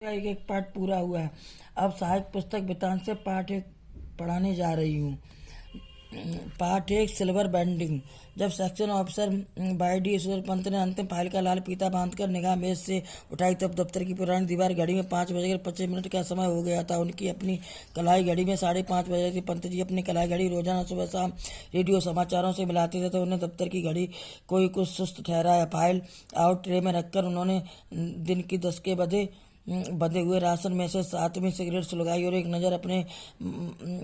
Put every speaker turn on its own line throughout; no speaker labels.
का एक एक पाठ पूरा हुआ है। अब सहायक पुस्तक वृत्तांत से पाठ एक पढ़ाने जा रही हूँ। पाठ एक सिल्वर बैंडिंग। जब सेक्शन ऑफिसर बाईडी ईश्वर पंत ने अंतिम फाइल का लाल फीता बांधकर निगाह मेज से उठाई तब दफ्तर की पुरानी दीवार घड़ी में 5 बजकर 25 मिनट का समय हो गया था। उनकी अपनी कलाई घड़ी में 5:30 बजे थी। पंत जी अपनी कलाई घड़ी रोजाना सुबह शाम रेडियो समाचारों से मिलाते थे तो उन्हें दफ्तर की घड़ी कोई कुछ सुस्त ठहराया। फाइल आउट ट्रे में रखकर उन्होंने दिन की 10 के बंधे हुए राशन में से 7वीं सिगरेट सुलगाई और एक नज़र अपने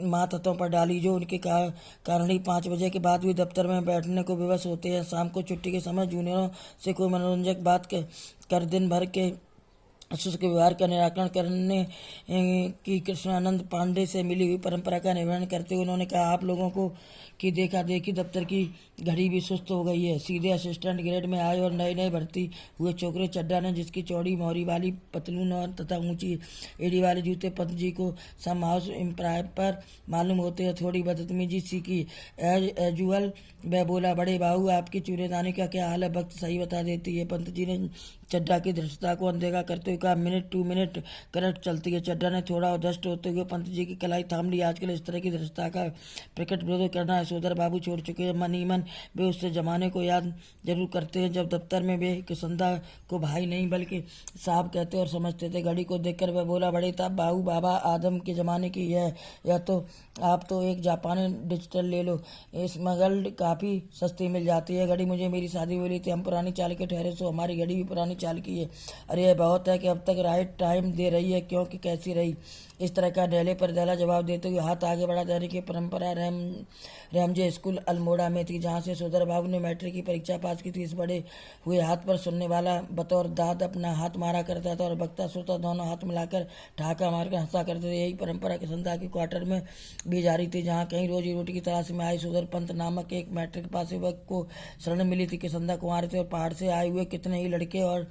मातहतों पर डाली जो उनके कारण ही 5 बजे के बाद भी दफ्तर में बैठने को विवश होते हैं। शाम को छुट्टी के समय जूनियरों से कोई मनोरंजक बात कर दिन भर के शुष्क व्यवहार का निराकरण करने की कृष्णानंद पांडे से मिली हुई परंपरा का निर्वहन करते हुए उन्होंने कहा, आप लोगों को की देखा देखी दफ्तर की घड़ी भी सुस्त हो गई है। सीधे असिस्टेंट ग्रेड में आए और नए नए भर्ती हुए छोकरे चड्डा ने, जिसकी चौड़ी मोहरी वाली पतलून और तथा ऊंची एड़ी वाले जूते पंत जी को सम हाउस इम्प्रॉपर मालूम होते हैं, थोड़ी बदतमीजी सी की। एज एजुअल वह बोला, बड़े बाबू आपकी चूड़ेदानी का क्या हाल है, वक्त सही बता देती है। पंत जी ने चड्डा की धृष्टता को अनदेखा करते हुए कहा, मिनट टू मिनट करेक्ट चलती है। चड्डा ने थोड़ा उदष्ट होते हुए पंत जी की कलाई थाम ली। आजकल इस तरह की धृष्टता का प्रकट विरोध करना यशोधर बाबू छोड़ चुके हैं। मन ही मन वे उससे जमाने को याद जरूर करते हैं जब दफ्तर में वे किसंदा को भाई नहीं बल्कि साहब कहते और समझते थे। घड़ी को देखकर वह बोला, बड़े ताब बाबू बाबा आदम के ज़माने की है, या तो आप तो एक जापानी डिजिटल ले लो, स्मगल्ड काफ़ी सस्ती मिल जाती है। घड़ी मुझे मेरी शादी बोली थी, हम पुरानी चाल के ठहरे सो हमारी घड़ी भी पुरानी चाल की है। अरे यह बहुत है कि अब तक राइट टाइम दे रही है, क्योंकि कैसी रही। इस तरह का डेले पर दहला जवाब देते हुए हाथ आगे बढ़ा। दैनिक की परंपरा रैमजे स्कूल अल्मोड़ा में थी, जहाँ से यशोधर बाबू ने मैट्रिक की परीक्षा पास की थी। इस बड़े हुए हाथ पर सुनने वाला बतौर दाद अपना हाथ मारा करता था और वक्ता श्रोता दोनों हाथ मिलाकर ठहाका मारकर हंसा करते थे। यही परंपरा किसंदा की क्वार्टर में भी जारी थी, जहाँ कहीं रोजी रोटी की तलाश में आए यशोधर पंत नामक एक मैट्रिक पास युवक को शरण मिली थी। किसंदा कुंवारे थे और पहाड़ से आए हुए कितने ही लड़के और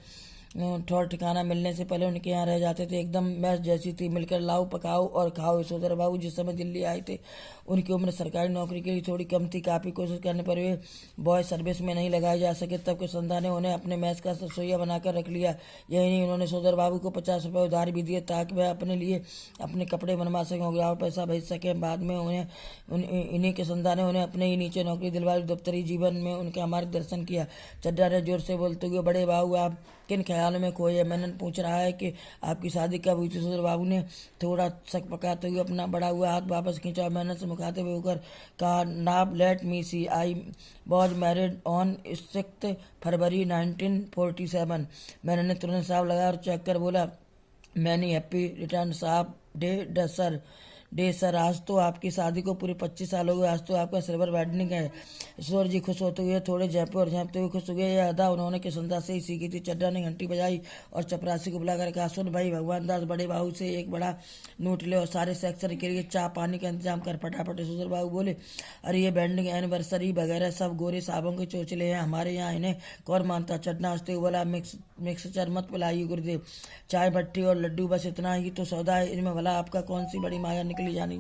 ठौर ठिकाना मिलने से पहले उनके यहाँ रह जाते थे। एकदम मैस जैसी थी, मिलकर लाओ पकाओ और खाओ। यशोधर बाबू जिस समय दिल्ली आए थे उनकी उम्र सरकारी नौकरी के लिए थोड़ी कम थी। काफ़ी कोशिश करने पर वे बॉय सर्विस में नहीं लगाए जा सके। तब किसंदा ने उन्हें अपने मैस का रसोईया बनाकर रख लिया। यही नहीं, उन्होंने यशोधर बाबू को 50 रुपये उधार भी दिए ताकि वह अपने लिए अपने कपड़े बनवा सकें और पैसा भेज सकें। बाद में इन्हीं किसंदा ने उन्हें अपने ही नीचे नौकरी दिलवाई। दफ्तरी जीवन में उनका मार्गदर्शन किया। चड्डा ने जोर से बोलते हुए, बड़े बाबू आप किन ख्यालों में खोए? मैंने पूछ रहा है कि आपकी शादी कब हुई थी? यशोधर बाबू ने थोड़ा शक पकाते हुए अपना बढ़ा हुआ हाथ वापस खींचा और मैंने से मुखातिब होकर कहा, नाब let me see, I was married on 6 February 1947। मैंने ने तुरंत साहब लगा और चेक कर बोला, मैनी हैप्पी रिटर्न साहब डे सर। आज तो आपकी शादी को पूरे 25 साल हो गए, आज तो आपका सिल्वर वेडिंग है। ईश्वर जी खुश होते हुए थोड़े झेपे और झेपते हुए खुश हो गए। यह अदा उन्होंने किसंदा से ही सीखी थी। चड्डा ने घंटी बजाई और चपरासी को बुलाकर कहा, सुन भाई, भगवान दास बड़े बाबू से एक बड़ा नोट ले और सारे सेक्शन के लिए चाय पानी का इंतजाम कर फटाफट। यशोधर बाबू बोले, अरे ये बैंडिंग एनिवर्सरी वगैरह सब गोरे साहबों के चोचले हैं, हमारे यहाँ इन्हें कौन मानता। चड्डा हंसते हुए बोला, मिक्सचर मत पिलाइए गुरुदेव, चाय भट्टी और लड्डू बस इतना ही तो सौदा है, इनमें भला आपका कौन सी बड़ी माया निकली जानी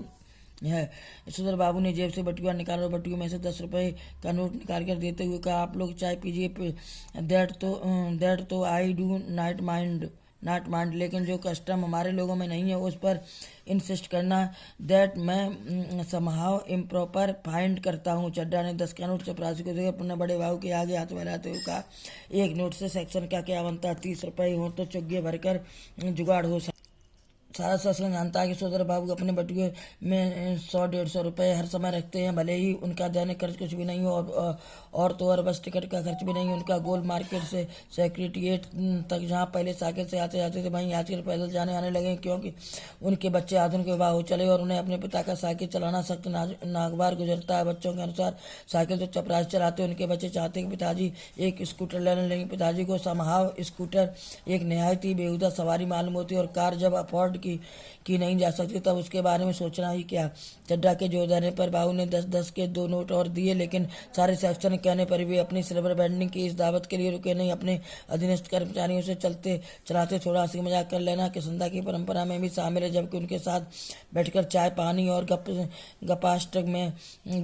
है। यशोधर बाबू ने जेब से बटुआ निकाला और बटुए में से 10 रुपए का नोट निकाल कर देते हुए कहा, आप लोग चाय पीजिए। दैट तो आई डू नॉट माइंड, लेकिन जो कस्टम हमारे लोगों में नहीं है उस पर इंसिस्ट करना दैट मैं समहाउ इम्प्रॉपर फाइंड करता हूँ। चड्डा ने 10 का नोट चपरासी को देकर अपने बड़े बाबू के आगे हाथ मिलाते हुए कहा, एक नोट से सेक्शन का क्या बनता, 30 रुपये हो तो चुग्गे भरकर जुगाड़ हो। सारा सेक्शन जानता है कि यशोधर बाबू अपने बटुए में 100-150 रुपये हर समय रखते हैं, भले ही उनका दैनिक खर्च कुछ भी नहीं हो और तो और बस टिकट का खर्च भी नहीं। उनका गोल मार्केट से सेक्रेटेरिएट तक, जहाँ पहले साइकिल से आते जाते थे, वहीं आजकल पैदल जाने आने लगे, क्योंकि उनके बच्चे आधुनिक विवाह हो चले और उन्हें अपने पिता का साइकिल चलाना सख्त नागवार गुजरता है। बच्चों के अनुसार साइकिल तो चपरासी चलाते, उनके बच्चे चाहते कि पिताजी एक स्कूटर लेने लगे। पिताजी को समहाव स्कूटर एक नहायत ही बेहुदा सवारी मालूम होती और कार जब अफोर्ड की नहीं जा सकती, तब उसके बारे में सोचना ही क्या। चड्ढा के जोर देने पर बाबू ने 10-10 के 2 नोट और दिए, लेकिन सारे सेक्शन कहने पर भी अपनी सिल्वर बैंडिंग की इस दावत के लिए रुके नहीं। अपने अधीनस्थ कर्मचारियों से चलते चलाते थोड़ा हंसी मजाक कर लेना किसंदा की परंपरा में भी शामिल है, जबकि उनके साथ बैठकर चाय पानी और गपाष्टक में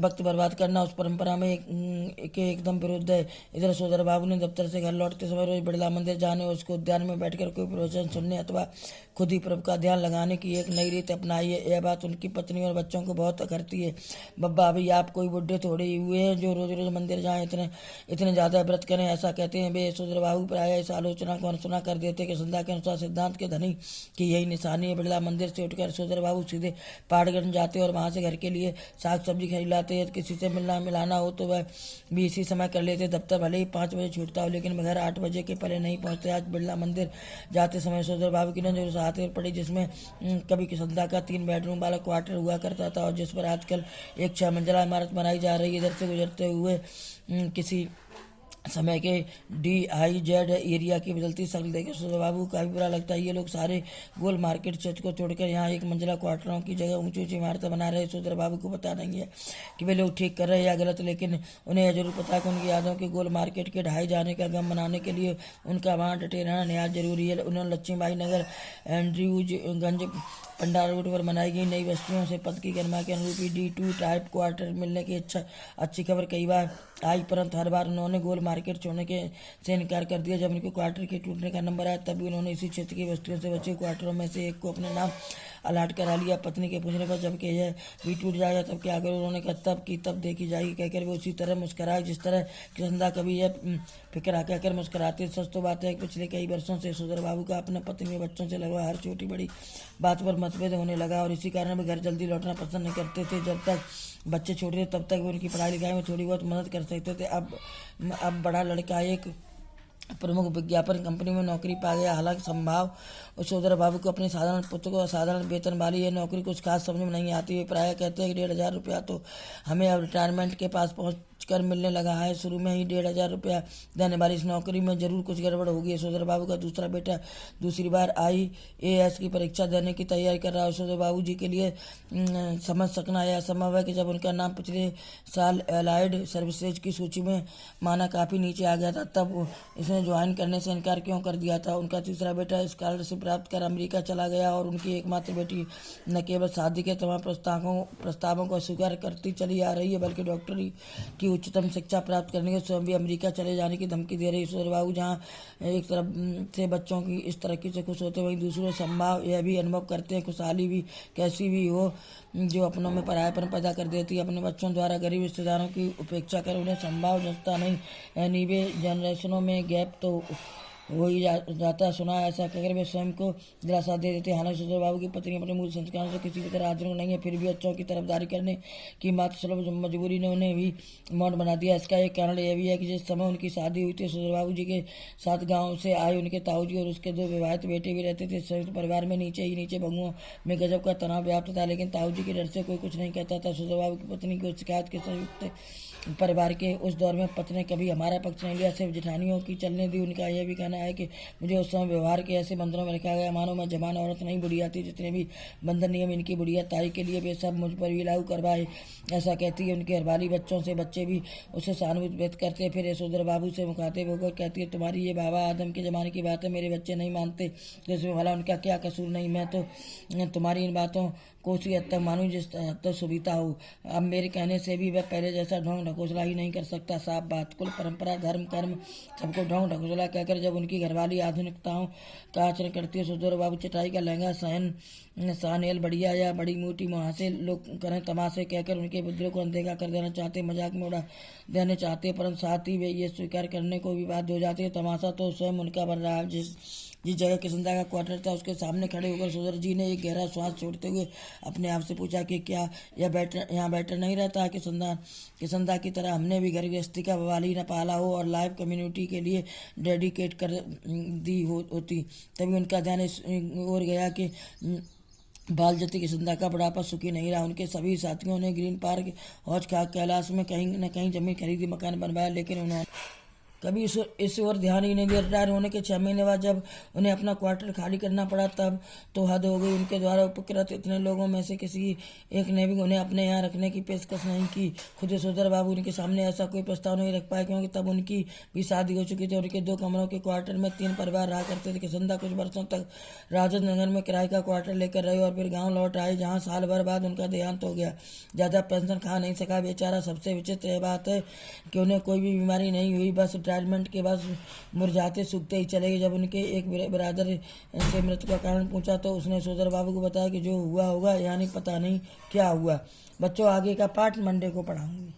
वक्त बर्बाद करना उस परंपरा में के एकदम विरुद्ध है। इधर सोदर बाबू ने दफ्तर से घर लौटते समय रोज बिड़ला मंदिर जाने और उसको उद्यान में बैठकर कोई प्रवचन सुनने अथवा खुद ही प्रभु का ध्यान लगाने की एक नई रीत अपनाई है। यह बात उनकी पत्नी और बच्चों को बहुत करती है। बब्बा अभी आप कोई बुढ़े थोड़े ही हुए हैं जो रोज रोज मंदिर जाएं, इतने ज्यादा व्रत करें, ऐसा कहते हैं वे। सोदर बाबू प्राय इस आलोचना को अनसुना कर देते कि संध्या के अनुसार सिद्धांत के धनी की यही निशानी है। बिड़ला मंदिर से उठकर सोदर बाबू सीधे पहाड़गंज जाते और वहां से घर के लिए साग सब्जी खरीद लाते। किसी से मिलना मिलाना हो तो वह भी इसी समय कर लेते। दफ्तर भले ही 5 बजे छूटता हो, लेकिन घर 8 बजे के पहले नहीं पहुंचते। आज बिड़ला मंदिर जाते समय सोदर बाबू की नजर उस हाथ पड़ी जिसमें कभी किसंदा का 3 बेडरूम वाला क्वार्टर हुआ करता था और जिस पर आजकल एक 6 मंजिला इमारत बनाई जा रही है। इधर से गुजरते हुए किसी समय के DIZ एरिया की बदलती शक्ल देखे सोदर बाबू को काफी बुरा लगता है। ये लोग सारे गोल मार्केट क्षेत्र को छोड़कर यहाँ एक मंजिला क्वार्टरों की जगह ऊंची ऊंची इमारतें बना रहे। सोदर बाबू को पता नहीं है कि वे लोग ठीक कर रहे हैं या गलत, लेकिन उन्हें यह जरूर पता है कि उनकी यादों के गोल मार्केट के ढाई जाने का गम मनाने के लिए उनका वहाँ डटे रहना निहायत जरूरी है। उन्होंने लक्ष्मीबाई नगर, एंड्रयूजगंज, पंडाल रोड पर बनाई गई नई बस्तियों से पद की गरिमा के अनुरूपी D2 टाइप क्वार्टर मिलने की अच्छी खबर कई बार आई, परंतु हर बार उन्होंने गोल मार्केट छोड़ने से इनकार कर दिया। जब उनके क्वार्टर के टूटने का नंबर आया तब भी उन्होंने इसी क्षेत्र की बस्तियों से बचे क्वार्टरों में से एक को अपने नाम अलाट करा लिया। पत्नी के पूछने पर जबकि यह भी टूट जाएगा तब क्या करो, उन्होंने कहा तब की तब देखी जाएगी कहकर वो उसी तरह मुस्कराए जिस तरह किसंदा कभी यह फिक्र कहकर मुस्कराते। सच तो बात है कि पिछले कई वर्षों से सोदर बाबू का अपने पत्नी और बच्चों से लगभग हर छोटी बड़ी बात पर मतभेद होने लगा और इसी कारण वे घर जल्दी लौटना पसंद नहीं करते थे। जब तक बच्चे छोटे थे तब तक वे उनकी पढ़ाई लिखाई में थोड़ी बहुत मदद कर सकते थे। अब बड़ा लड़का एक प्रमुख विज्ञापन कंपनी में नौकरी पा गया। हालांकि संभाव सोदर बाबू को अपने साधारण पुत्र को असाधारण वेतन वाली यह नौकरी कुछ खास समझ में नहीं आती। वे प्राय कहते हैं कि 1,500 रुपया तो हमें अब रिटायरमेंट के पास पहुंच कर मिलने लगा है। शुरू में ही 1,500 रुपया देने वाली इस नौकरी में जरूर कुछ गड़बड़ होगी। सोदर बाबू का दूसरा बेटा दूसरी बार IAS की परीक्षा देने की तैयारी कर रहा है। सोदर बाबू जी के लिए समझ सकना यह संभव है कि जब उनका नाम पिछले साल एलाइड सर्विसेज की सूची में माना काफ़ी नीचे आ गया था तब इसने ज्वाइन करने से इनकार क्यों कर दिया था। उनका तीसरा बेटा स्कॉलरशिप प्राप्त कर अमेरिका चला गया और उनकी एकमात्र बेटी न केवल शादी के तमाम प्रस्तावों को अस्वीकार करती चली आ रही है बल्कि डॉक्टरी की उच्चतम शिक्षा प्राप्त करने के स्वयं भी अमेरिका चले जाने की धमकी दे रही। सोदर बाबू जहाँ एक तरफ से बच्चों की इस तरक्की से खुश होते वहीं दूसरे संभाव यह भी अनुभव करते हैं खुशहाली भी कैसी भी हो जो अपनों में परायापन पैदा कर देती है। अपने बच्चों द्वारा गरीब रिश्तेदारों की उपेक्षा कर उन्हें संभाव जचता नहीं। एनीवे जनरेशनों में गैप तो हो ही जाता सुना है, ऐसा कहकर वे स्वयं को दिलासा दे देते। हालांकि सोदर बाबू की पत्नी अपने मूल संस्कारों से किसी भी तरह आधुनिक नहीं है, फिर भी बच्चों की तरफदारी करने की मात्र सुलभ मजबूरी ने उन्हें भी मौन बना दिया। इसका एक कारण यह भी है कि जिस समय उनकी शादी हुई थी सोदर बाबू जी के साथ गाँव से आए उनके ताऊजी और उसके 2 विवाहित बेटे भी रहते थे। संयुक्त परिवार में नीचे बंगुओं में गजब का तनाव व्याप्त था, लेकिन ताऊजी के डर से कोई कुछ नहीं कहता था। सोदर बाबू की पत्नी को शिकायत के संयुक्त परिवार के उस दौर में पति ने कभी हमारा पक्ष नहीं लिया, सिर्फ जेठानियों की चलने दी। उनका यह भी कहना है कि मुझे उस समय व्यवहार के ऐसे बंधनों में रखा गया मानो मैं जवान औरत नहीं बुढ़िया थी। जितने भी बंधन नियम इनकी बुढ़िया ताई के लिए वे सब मुझ पर भी लागू करवाए, ऐसा कहती है। उनके हरबाली बच्चों से बच्चे भी उससे सहानुभूति व्यक्त करते। फिर सोदर बाबू से मुखातिब होकर कहती है तुम्हारी ये बाबा आदम के ज़माने की बात है, मेरे बच्चे नहीं मानते तो इसमें भला उनका क्या कसूर। नहीं, मैं तो तुम्हारी इन बातों को उसी हद तक मानूं जिस हद तक सुविधा हो। अब मेरे कहने से भी वह पहले जैसा ढोंग ढकोसला ही नहीं कर सकता। साफ बात, कुल परंपरा धर्म कर्म सबको ढोंग ढकोसला कहकर जब उनकी घरवाली आधुनिकताओं का आचरण करती है। सोदर बाबू चटाई का लहंगा सानेल बढ़िया या बड़ी मोटी मुहासे लोग करें तमाशे कहकर उनके विद्रोह को अनदेखा कर देना चाहते, मजाक में उड़ा देने चाहते, परंतु साथ ही वे ये स्वीकार करने को भी बाध्य हो जाते हैं तमाशा तो स्वयं उनका बन रहा है। जिस जगह किसंदा का क्वार्टर था उसके सामने खड़े होकर सोदर जी ने एक गहरा श्वास छोड़ते हुए अपने आप से पूछा कि क्या यह यहाँ बेटर नहीं रहता। किसंदा की तरह हमने भी घर गृहस्थी का बवाल ही न पाला हो और लाइव कम्युनिटी के लिए डेडिकेट कर दी होती। तभी उनका ध्यान इस ओर गया कि बाल जति किसंदा का बुढ़ापा सुखी नहीं रहा। उनके सभी साथियों ने ग्रीन पार्क हौज खाक कैलाश में कहीं न कहीं जमीन खरीदी मकान बनवाया, लेकिन उन्होंने कभी इस ओर ध्यान ही नहीं दिया। रिटायर होने के 6 महीने बाद जब उन्हें अपना क्वार्टर खाली करना पड़ा तब तो हद हो गई। उनके द्वारा उपकृत इतने लोगों में से किसी एक ने भी उन्हें अपने यहाँ रखने की पेशकश नहीं की। खुद यशोधर बाबू उनके सामने ऐसा कोई प्रस्ताव नहीं रख पाए, क्योंकि तब उनकी भी शादी हो चुकी थी। उनके 2 कमरों के क्वार्टर में 3 परिवार रहा करते थे। किशनदा कुछ वर्षों तक राजद नगर में किराए का क्वार्टर लेकर रहे और फिर गाँव लौट आए, जहाँ साल भर बाद उनका देहांत हो गया। ज़्यादा पेंशन खा नहीं सका बेचारा। सबसे विचित्र यह बात है कि उन्हें कोई भी बीमारी नहीं हुई, बस रिटायरमेंट के बाद मुरझाते सूखते ही चले गए। जब उनके एक बिरादर से मृत्यु का कारण पूछा तो उसने यशोधर बाबू को बताया कि जो हुआ होगा, यानी पता नहीं क्या हुआ। बच्चों, आगे का पाठ मंडे को पढ़ाऊंगी।